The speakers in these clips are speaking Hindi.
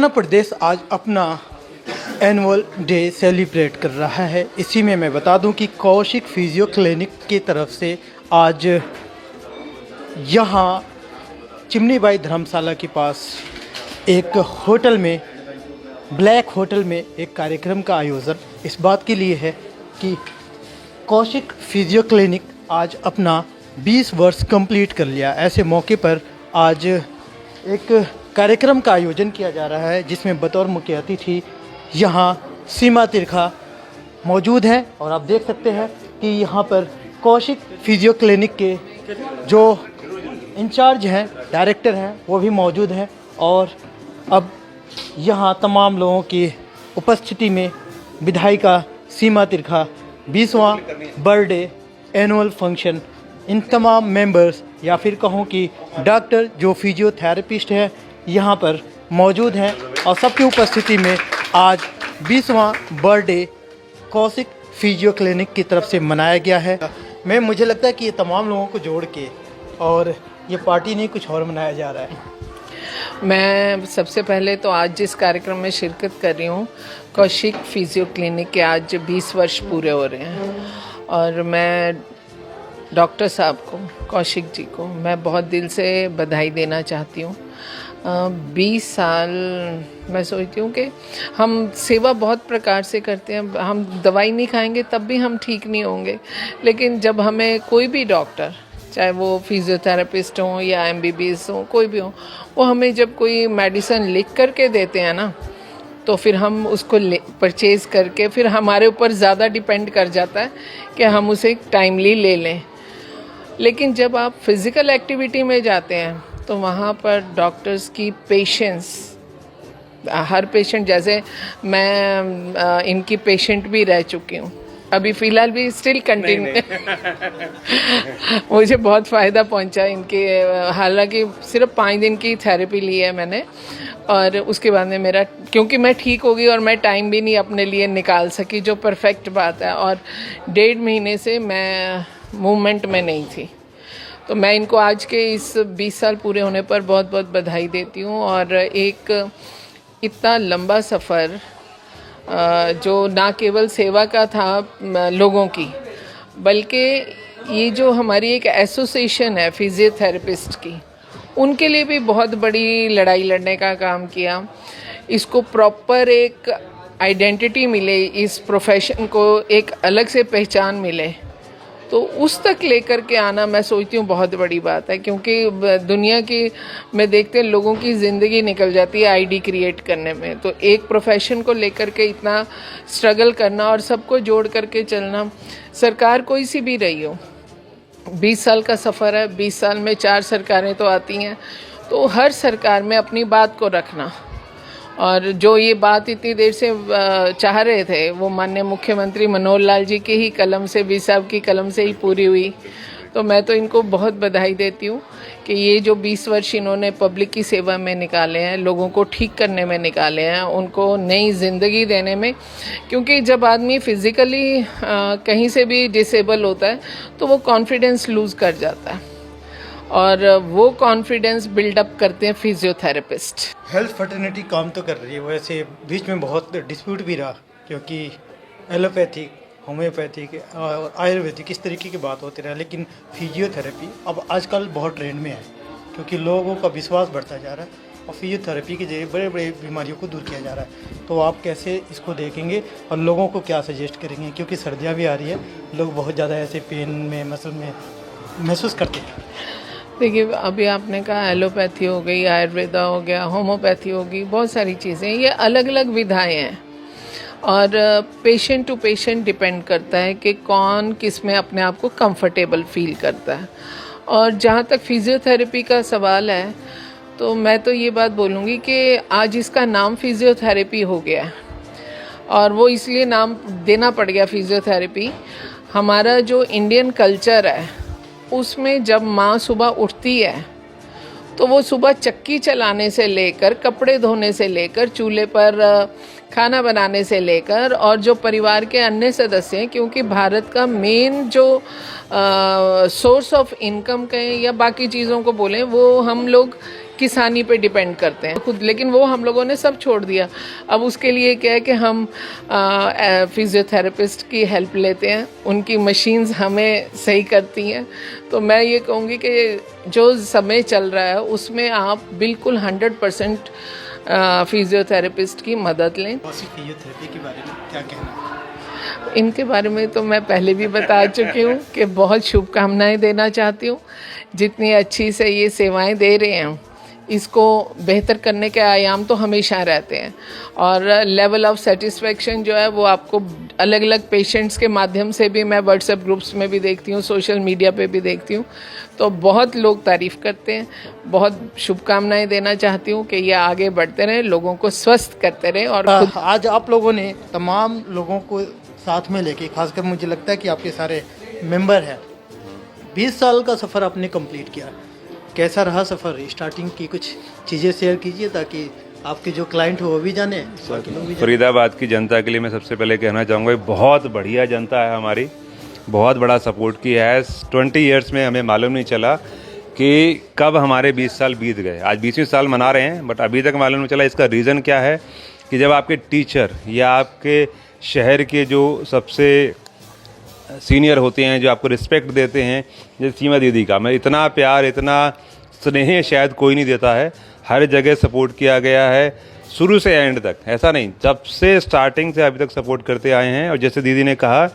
प्रदेश आज अपना एनुअल डे सेलिब्रेट कर रहा है। इसी में मैं बता दूं कि कौशिक फिजियो क्लिनिक की तरफ से आज यहाँ चिमनीबाई धर्मशाला के पास एक होटल में, ब्लैक होटल में एक कार्यक्रम का आयोजन इस बात के लिए है कि कौशिक फिजियो क्लिनिक आज अपना 20 वर्ष कंप्लीट कर लिया। ऐसे मौके पर आज एक कार्यक्रम का आयोजन किया जा रहा है जिसमें बतौर मुख्य अतिथि यहाँ सीमा तिरखा मौजूद हैं और आप देख सकते हैं कि यहाँ पर कौशिक फिजियो क्लिनिक के जो इंचार्ज हैं, डायरेक्टर हैं, वो भी मौजूद हैं। और अब यहाँ तमाम लोगों की उपस्थिति में विधायिका सीमा तिरखा 20वां बर्थडे एनुअल फंक्शन, इन तमाम मेंबर्स या फिर कहूँ कि डॉक्टर जो फिजियोथेरेपिस्ट हैं यहाँ पर मौजूद हैं और सबकी उपस्थिति में आज 20वां बर्थडे कौशिक फिजियो क्लिनिक की तरफ से मनाया गया है। मुझे लगता है कि ये तमाम लोगों को जोड़ के और ये पार्टी नहीं कुछ और मनाया जा रहा है। मैं सबसे पहले तो आज जिस कार्यक्रम में शिरकत कर रही हूँ, कौशिक फिजियो क्लिनिक के आज 20 वर्ष पूरे हो रहे हैं और मैं डॉक्टर साहब को, कौशिक जी को मैं बहुत दिल से बधाई देना चाहती हूँ। 20 साल मैं सोचती हूँ कि हम सेवा बहुत प्रकार से करते हैं। हम दवाई नहीं खाएंगे तब भी हम ठीक नहीं होंगे, लेकिन जब हमें कोई भी डॉक्टर, चाहे वो फिजियोथेरेपिस्ट हों या MBBS हों, कोई भी हो, वो हमें जब कोई मेडिसिन लिख करके देते हैं ना, तो फिर हम उसको परचेज़ करके फिर हमारे ऊपर ज़्यादा डिपेंड कर जाता है कि हम उसे टाइमली ले लें। लेकिन जब आप फिज़िकल एक्टिविटी में जाते हैं तो वहाँ पर डॉक्टर्स की पेशेंस, हर पेशेंट, जैसे मैं इनकी पेशेंट भी रह चुकी हूँ, अभी फ़िलहाल भी स्टिल कंटिन्यू मुझे बहुत फ़ायदा पहुँचा इनके। हालांकि सिर्फ 5 दिन की थेरेपी ली है मैंने और उसके बाद में मेरा, क्योंकि मैं ठीक हो गई और मैं टाइम भी नहीं अपने लिए निकाल सकी, जो परफेक्ट बात है, और 1.5 महीने से मैं मूवमेंट में नहीं थी। तो मैं इनको आज के इस 20 साल पूरे होने पर बहुत बहुत बधाई देती हूँ। और एक इतना लंबा सफ़र जो ना केवल सेवा का था लोगों की, बल्कि ये जो हमारी एक एसोसिएशन है फिजियोथेरेपिस्ट की, उनके लिए भी बहुत बड़ी लड़ाई लड़ने का काम किया। इसको प्रॉपर एक आइडेंटिटी मिले, इस प्रोफेशन को एक अलग से पहचान मिले, तो उस तक लेकर के आना मैं सोचती हूँ बहुत बड़ी बात है। क्योंकि दुनिया की में देखते हैं लोगों की ज़िंदगी निकल जाती है आईडी क्रिएट करने में, तो एक प्रोफेशन को लेकर के इतना स्ट्रगल करना और सबको जोड़ करके चलना, सरकार कोई सी भी रही हो, 20 साल का सफ़र है, 20 साल में 4 सरकारें तो आती हैं, तो हर सरकार में अपनी बात को रखना, और जो ये बात इतनी देर से चाह रहे थे वो माननीय मुख्यमंत्री मनोहर लाल जी की ही कलम से, बी साहब की कलम से ही पूरी हुई। तो मैं तो इनको बहुत बधाई देती हूँ कि ये जो 20 वर्ष इन्होंने पब्लिक की सेवा में निकाले हैं, लोगों को ठीक करने में निकाले हैं, उनको नई ज़िंदगी देने में। क्योंकि जब आदमी फ़िज़िकली कहीं से भी डिसेबल होता है तो वो कॉन्फिडेंस लूज़ कर जाता है, और वो कॉन्फिडेंस बिल्डअप करते हैं फिजियोथेरेपिस्ट। हेल्थ फर्टिनिटी काम तो कर रही है, वैसे बीच में बहुत डिस्प्यूट भी रहा क्योंकि एलोपैथिक, होम्योपैथिक और आयुर्वेदिक इस तरीके की बात होती रहा, लेकिन फिजियोथेरेपी अब आजकल बहुत ट्रेंड में है क्योंकि लोगों का विश्वास बढ़ता जा रहा है और फिजियोथेरेपी के जरिए बड़े बड़े बीमारियों को दूर किया जा रहा है। तो आप कैसे इसको देखेंगे और लोगों को क्या सजेस्ट करेंगे, क्योंकि सर्दियाँ भी आ रही है, लोग बहुत ज़्यादा ऐसे पेन में, मसल में महसूस करते हैं। देखिए, अभी आपने कहा एलोपैथी हो गई, आयुर्वेदा हो गया, होम्योपैथी हो गई, बहुत सारी चीज़ें, ये अलग अलग विधाएं हैं और पेशेंट टू पेशेंट डिपेंड करता है कि कौन किस में अपने आप को कंफर्टेबल फील करता है। और जहाँ तक फिजियोथेरेपी का सवाल है, तो मैं तो ये बात बोलूँगी कि आज इसका नाम फिजियोथेरेपी हो गया है, और वो इसलिए नाम देना पड़ गया फिजियोथेरेपी। हमारा जो इंडियन कल्चर है उसमें जब माँ सुबह उठती है तो वो सुबह चक्की चलाने से लेकर, कपड़े धोने से लेकर, चूल्हे पर खाना बनाने से लेकर, और जो परिवार के अन्य सदस्य हैं, क्योंकि भारत का मेन जो सोर्स ऑफ इनकम कहें या बाकी चीज़ों को बोलें, वो हम लोग किसानी पे डिपेंड करते हैं खुद, लेकिन वो हम लोगों ने सब छोड़ दिया। अब उसके लिए क्या है कि हम फिजियोथेरेपिस्ट की हेल्प लेते हैं, उनकी मशीन्स हमें सही करती हैं। तो मैं ये कहूँगी कि जो समय चल रहा है उसमें आप बिल्कुल 100% फिजियोथेरेपिस्ट की मदद लें। फिजियोथेरेपी के बारे में क्या कहना? इनके बारे में तो मैं पहले भी बता चुकी हूँ कि बहुत शुभकामनाएं देना चाहती हूँ। जितनी अच्छी से ये सेवाएं दे रहे हैं, इसको बेहतर करने के आयाम तो हमेशा रहते हैं, और लेवल ऑफ सेटिस्फेक्शन जो है वो आपको अलग अलग पेशेंट्स के माध्यम से भी, मैं व्हाट्सएप ग्रुप्स में भी देखती हूँ, सोशल मीडिया पे भी देखती हूँ, तो बहुत लोग तारीफ़ करते हैं। बहुत शुभकामनाएं देना चाहती हूँ कि ये आगे बढ़ते रहें, लोगों को स्वस्थ करते रहें। और खुद आज आप लोगों ने तमाम लोगों को साथ में लेके, खासकर मुझे लगता है कि आपके सारे मेंबर हैं, 20 साल का सफ़र आपने कंप्लीट किया। कैसा रहा सफ़र? स्टार्टिंग की कुछ चीज़ें शेयर कीजिए ताकि आपके जो क्लाइंट हो वो भी जाने, बाकी लोग भी जाने। फरीदाबाद की जनता के लिए मैं सबसे पहले कहना चाहूँगा, बहुत बढ़िया जनता है हमारी, बहुत बड़ा सपोर्ट किया है। 20 ईयर्स में हमें मालूम नहीं चला कि कब हमारे 20 साल बीत गए। आज 20वें साल मना रहे हैं, बट अभी तक मालूम नहीं चला। इसका रीज़न क्या है कि जब आपके टीचर या आपके शहर के जो सबसे सीनियर होते हैं, जो आपको रिस्पेक्ट देते हैं, जैसे सीमा दीदी का, मैं इतना प्यार, इतना स्नेह शायद कोई नहीं देता है। हर जगह सपोर्ट किया गया है, शुरू से एंड तक। ऐसा नहीं, जब से स्टार्टिंग से अभी तक सपोर्ट करते आए हैं। और जैसे दीदी ने कहा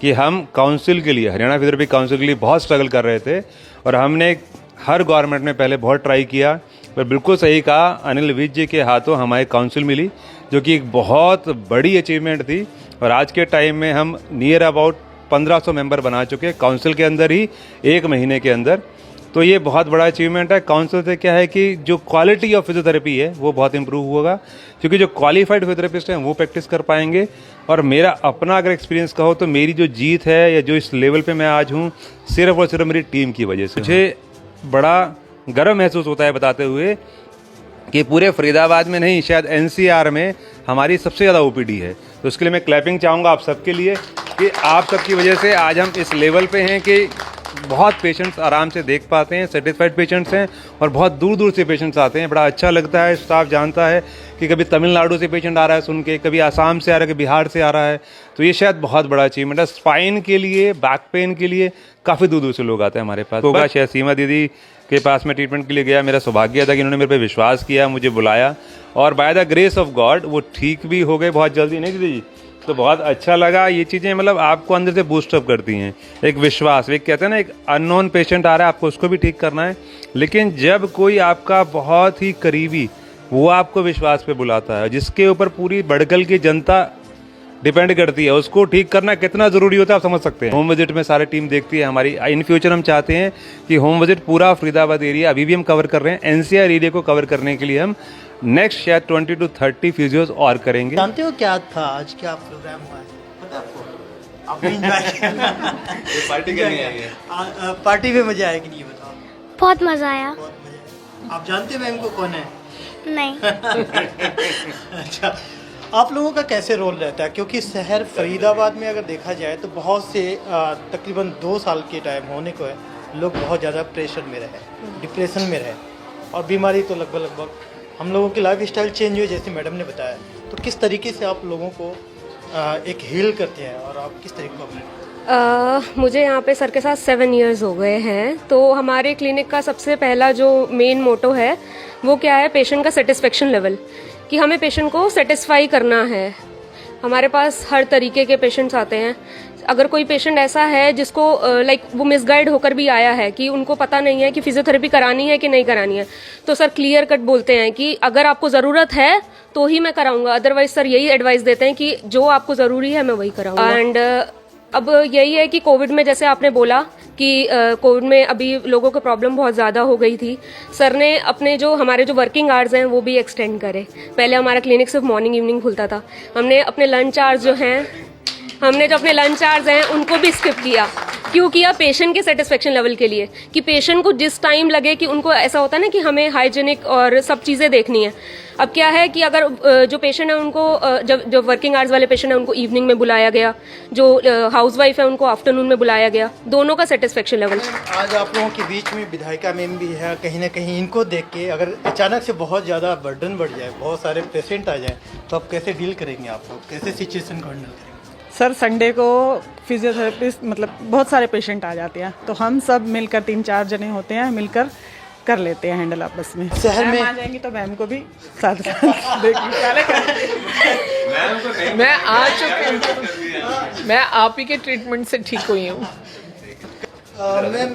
कि हम काउंसिल के लिए, हरियाणा फिजियोथेरेपी काउंसिल के लिए बहुत स्ट्रगल कर रहे थे, और हमने हर गवर्नमेंट में पहले बहुत ट्राई किया, पर बिल्कुल सही कहा, अनिल विज जी के हाथों हमारे काउंसिल मिली, जो कि एक बहुत बड़ी अचीवमेंट थी। और आज के टाइम में हम नियर अबाउट 1500 मेंबर बना चुके हैं काउंसिल के अंदर ही 1 महीने के अंदर। तो ये बहुत बड़ा अचीवमेंट है। काउंसिल से क्या है कि जो क्वालिटी ऑफ फिजियोथेरेपी है वो बहुत इंप्रूव होगा, क्योंकि जो क्वालिफाइड फिजियोथेरेपिस्ट हैं वो प्रैक्टिस कर पाएंगे। और मेरा अपना अगर एक्सपीरियंस कहो तो मेरी जो जीत है या जो इस लेवल पे मैं आज हूँ, सिर्फ और सिर्फ मेरी टीम की वजह से। मुझे बड़ा गर्व महसूस होता है बताते हुए कि पूरे फरीदाबाद में नहीं, शायद NCR में हमारी सबसे ज़्यादा OPD है। तो उसके लिए मैं क्लैपिंग चाहूँगा आप सबके लिए कि आप सबकी वजह से आज हम इस लेवल पे हैं कि बहुत पेशेंट्स आराम से देख पाते हैं, सेटिस्फाइड पेशेंट्स हैं, और बहुत दूर दूर से पेशेंट्स आते हैं। बड़ा अच्छा लगता है। स्टाफ जानता है कि कभी तमिलनाडु से पेशेंट आ रहा है सुन के, कभी आसाम से आ रहा है, कभी बिहार से आ रहा है। तो ये शायद बहुत बड़ा अचीवमेंट है। स्पाइन के लिए, बैक पेन के लिए काफ़ी दूर दूर से लोग आते हैं हमारे पास। होगा शायद सीमा दीदी के पास में ट्रीटमेंट के लिए गया, मेरा सौभाग्य था कि उन्होंने मेरे पे विश्वास किया, मुझे बुलाया, और by the grace of God वो ठीक भी हो गए बहुत जल्दी। नहीं दीदी जी, तो बहुत अच्छा लगा। ये चीज़ें मतलब आपको अंदर से बूस्ट अप करती हैं, एक विश्वास। एक कहते हैं ना, एक अननोन पेशेंट आ रहा है, आपको उसको भी ठीक करना है, लेकिन जब कोई आपका बहुत ही करीबी वो आपको विश्वास पे बुलाता है, जिसके ऊपर पूरी बड़कल की जनता डिपेंड करती है, उसको ठीक करना कितना ज़रूरी होता है आप समझ सकते हैं। होम विजिट में सारी टीम देखती है हमारी। इन फ्यूचर हम चाहते हैं कि होम विजिट पूरा फरीदाबाद एरिया, अभी भी हम कवर कर रहे हैं, NCR एरिया को कवर करने के लिए हम नेक्स्ट शायद 20 to 30 फिजियोज और करेंगे। जानते हो क्या था आज, क्या प्रोग्राम हुआ है? पता है आपको? आपने एंजॉय किया? पार्टी करनी है। पार्टी में मजा आया कि नहीं, बताओ? बहुत मज़ा आया। बहुत मजा आया। आप जानते हैं मैम को कौन है? नहीं। अच्छा, आप लोगों का कैसे रोल रहता है? क्योंकि शहर फरीदाबाद में अगर देखा जाए तो बहुत से तकरीबन 2 साल के टाइम होने को है, लोग बहुत ज़्यादा प्रेशर में रहे, डिप्रेशन में रहे, और बीमारी तो लगभग हम लोगों की लाइफ स्टाइल चेंज हुई, जैसे मैडम ने बताया। तो किस तरीके से आप लोगों को एक हील करते हैं, और आप किस तरीके को अपने मुझे यहाँ पे सर के साथ 7 इयर्स हो गए हैं। तो हमारे क्लिनिक का सबसे पहला जो मेन मोटो है वो क्या है, पेशेंट का सेटिस्फेक्शन लेवल, कि हमें पेशेंट को सेटिस्फाई करना है। हमारे पास हर तरीके के पेशेंट्स आते हैं। अगर कोई पेशेंट ऐसा है जिसको वो मिसगाइड होकर भी आया है कि उनको पता नहीं है कि फिजियोथेरेपी करानी है कि नहीं करानी है, तो सर क्लियर कट बोलते हैं कि अगर आपको ज़रूरत है तो ही मैं कराऊंगा, अदरवाइज सर यही एडवाइस देते हैं कि जो आपको ज़रूरी है मैं वही कराऊंगा। एंड अब यही है कि कोविड में, जैसे आपने बोला कि कोविड में अभी लोगों को प्रॉब्लम बहुत ज़्यादा हो गई थी, सर ने अपने जो हमारे जो वर्किंग आवर्स हैं वो भी एक्सटेंड करे। पहले हमारा क्लिनिक सिर्फ मॉर्निंग इवनिंग खुलता था, हमने अपने लंच आवर्स जो हैं, हमने जो अपने लंच आवर्स हैं उनको भी स्किप किया। क्यों किया? पेशेंट के सेटिस्फेक्शन लेवल के लिए, कि पेशेंट को जिस टाइम लगे कि उनको ऐसा होता है ना कि हमें हाइजीनिक और सब चीज़ें देखनी है। अब क्या है कि अगर जो पेशेंट है उनको जो वर्किंग आवर्स वाले पेशेंट है उनको इवनिंग में बुलाया गया, जो हाउसवाइफ है उनको आफ्टरनून में बुलाया गया, दोनों का सेटिस्फेक्शन लेवल। आज आप लोगों के बीच में विधायिका मैम भी है, कहीं ना कहीं इनको देख के अगर अचानक से बहुत ज़्यादा बर्डन बढ़ जाए, बहुत सारे पेशेंट आ जाए, तो आप कैसे डील करेंगे? आप लोग कैसे सिचुएशन को हैंडल करेंगे? सर संडे को फिजियोथेरेपिस्ट मतलब बहुत सारे पेशेंट आ जाते हैं, तो हम सब मिलकर 3-4 जने होते हैं, मिलकर कर लेते हैं हैंडल आपस में। शहर में मैम आ जाएंगी तो मैम को भी साथ देखिए। मैं आ चुकी हूँ, मैं आप ही के ट्रीटमेंट से ठीक हुई हूँ। मैम,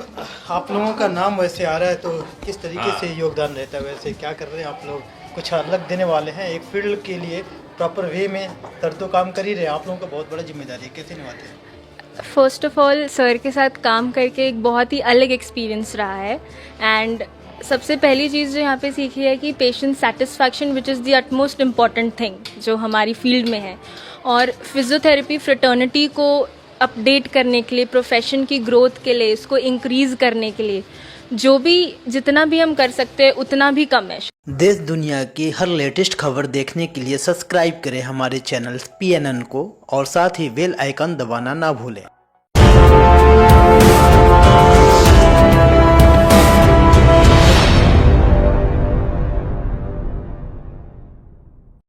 आप लोगों का नाम वैसे आ रहा है तो किस तरीके से योगदान रहता है? वैसे क्या कर रहे हैं आप लोग? कुछ अलग देने वाले हैं एक फील्ड के लिए, प्रॉपर वे में तर तो काम कर ही रहे हैं, आप लोगों का बहुत बड़ा जिम्मेदारी है, कैसे निभाते हैं? फर्स्ट ऑफ ऑल सर के साथ काम करके एक बहुत ही अलग एक्सपीरियंस रहा है। एंड सबसे पहली चीज़ जो यहाँ पे सीखी है कि patient satisfaction which is the utmost important thing जो हमारी फील्ड में है। और फिजियोथेरेपी फ्रेटर्निटी को अपडेट करने के लिए, प्रोफेशन की ग्रोथ के लिए, इसको इंक्रीज़ करने के लिए जो भी जितना भी हम कर सकते हैं उतना भी कम है। देश दुनिया की हर लेटेस्ट खबर देखने के लिए सब्सक्राइब करें हमारे चैनल PNN को और साथ ही बेल आइकन दबाना ना भूलें।